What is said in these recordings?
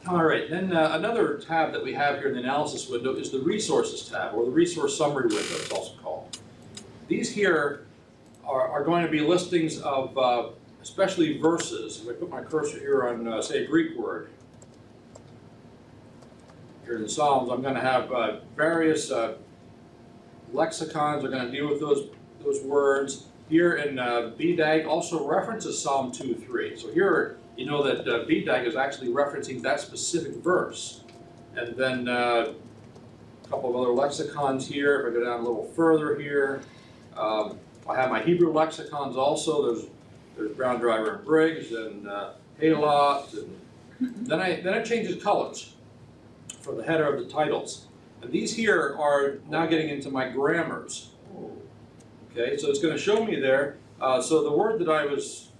All right, then another tab that we have here in the analysis window is the resources tab, or the resource summary window, it's also called. These here are going to be listings of especially verses. If I put my cursor here on, say, a Greek word, here in the Psalms, I'm going to have various lexicons are going to deal with those words. Here in BDAG also references Psalm 2:3. So here you know that BDAG is actually referencing that specific verse. And then a couple of other lexicons here. If I go down a little further here, I have my Hebrew lexicons also. There's Brown, Driver, and Briggs, and Halot, and then it changes colors for the header of the titles. And these here are now getting into my grammars. Okay, so it's going to show me there. So the word that I was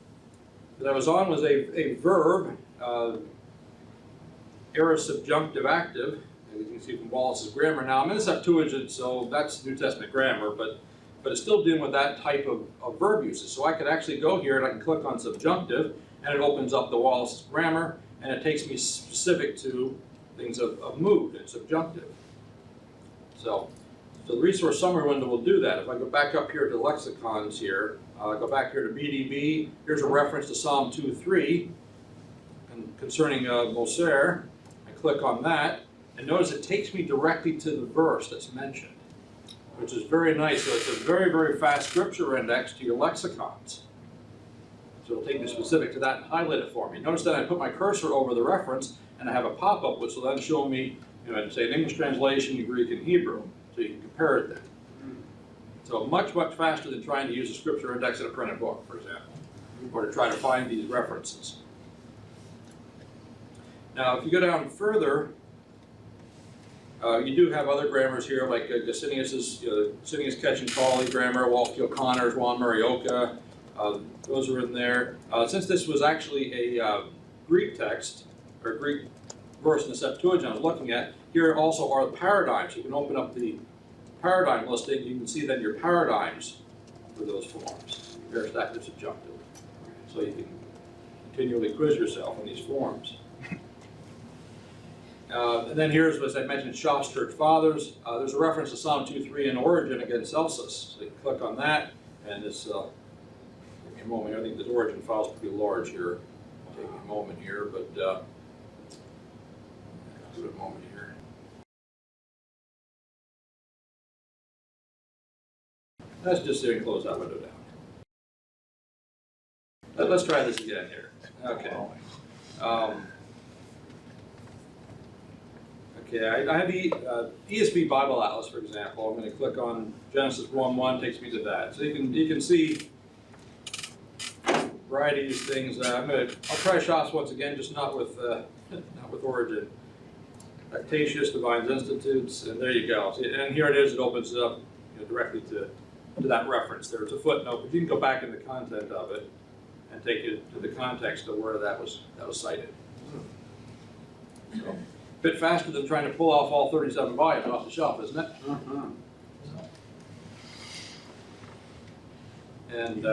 on was a verb, aorist subjunctive active, as you can see from Wallace's grammar. Now I'm in the Septuagint, so that's New Testament grammar, but it's still dealing with that type of verb usage. So I could actually go here and I can click on subjunctive, and it opens up the Wallace's grammar, and it takes me specific to things of mood and subjunctive. So the resource summary window will do that. If I go back up here to lexicons here, go back here to BDB, here's a reference to Psalm 2:3 and concerning Moser. I click on that, and notice it takes me directly to the verse that's mentioned, which is very nice. So it's a very, very fast scripture index to your lexicons. So it'll take me specific to that and highlight it for me. Notice that I put my cursor over the reference, and I have a pop-up which will then show me, say an English translation, Greek, and Hebrew. So you can compare it then. So much, much faster than trying to use a scripture index in a printed book, for example, or to try to find these references. Now, if you go down further, you do have other grammars here, like Gesenius's, Gesenius Ketch and Cawley grammar, Walsh O'Connor's, Juan Marioka. Those are in there. Since this was actually a Greek text, or Greek verse in the Septuagint I was looking at, here also are the paradigms. You can open up the paradigm listing. You can see then your paradigms for those forms, aorist active, subjunctive. So you can continually quiz yourself on these forms. And then here's, as I mentioned, Schaff's Church Fathers. There's a reference to Psalm 2:3 in origin against Celsus. So you can click on that, and this, give me a moment. I think this origin file is pretty large here. It'll take me a moment here, but give it a moment here. Let's just sit and close that window down. Let's try this again here. Okay. Okay, I have the ESV Bible Atlas, for example. I'm going to click on Genesis 1:1, takes me to that. So you can see a variety of these things. I'll try Schaff's once again, just not with origin. Lactatius, Divines Institutes, and there you go. See, and here it is. It opens it up directly to that reference. There's a footnote, but you can go back in the content of it and take it to the context of where that was cited. So, a bit faster than trying to pull off all 37 volumes off the shelf, isn't it? And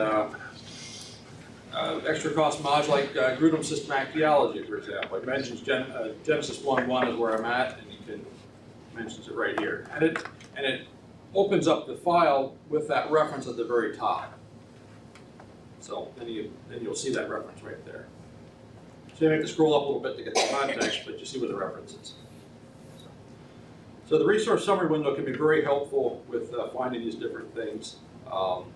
extra cost modules like Grudem's Systematic Theology, for example. It mentions Genesis 1:1 is where I'm at, and mentions it right here. And it opens up the file with that reference at the very top. So then you'll see that reference right there. So you have to scroll up a little bit to get the context, but you see where the reference is. So the resource summary window can be very helpful with finding these different things. Quite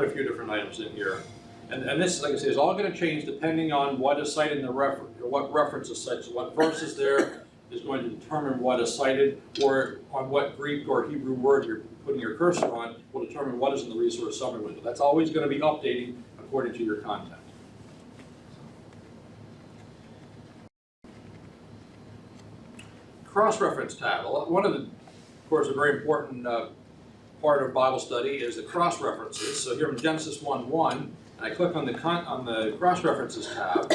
a few different items in here. And this, like I say, is all going to change depending on what is cited in the reference, or what reference is cited. So what verse is there is going to determine what is cited, or on what Greek or Hebrew word you're putting your cursor on will determine what is in the resource summary window. That's always going to be updating according to your content. Cross-reference tab. One of the, of course, a very important part of Bible study is the cross-references. So here in Genesis 1:1, and I click on the cross-references tab,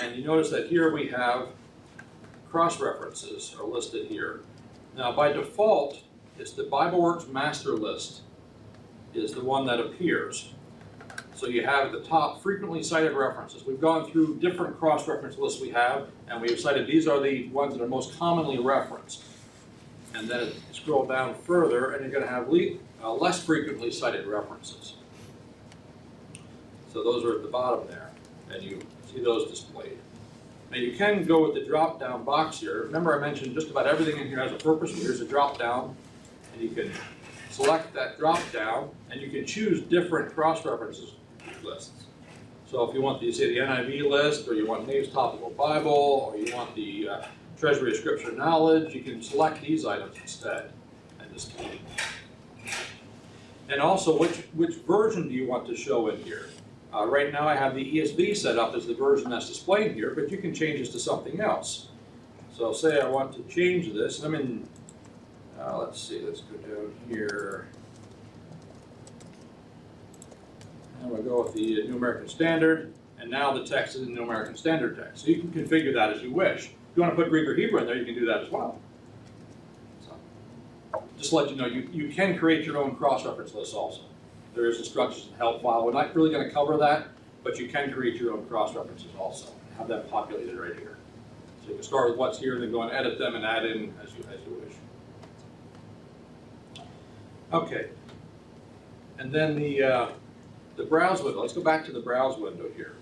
and you notice that here we have cross-references are listed here. Now, by default, it's the BibleWorks master list is the one that appears. So you have at the top frequently cited references. We've gone through different cross-reference lists we have, and we have cited these are the ones that are most commonly referenced. And then scroll down further, and you're going to have less frequently cited references. So those are at the bottom there, and you see those displayed. Now you can go with the drop-down box here. Remember I mentioned just about everything in here has a purpose. Here's a drop-down, and you can select that drop-down, and you can choose different cross-references lists. So if you want the, say, the NIV list, or you want Nave's Topical Bible, or you want the Treasury of Scripture Knowledge, you can select these items instead and display. And also, which version do you want to show in here? Right now I have the ESV set up as the version that's displayed here, but you can change this to something else. So say I want to change this, I'm in, let's see, let's go down here. And we'll go with the New American Standard, and now the text is in New American Standard text. So you can configure that as you wish. If you want to put Greek or Hebrew in there, you can do that as well. So, just to let you know, you can create your own cross-reference list also. There is instructions in the help file. We're not really going to cover that, but you can create your own cross-references also. Have that populated right here. So you can start with what's here, and then go and edit them and add in as you wish. Okay. And then the browse window. Let's go back to the browse window here.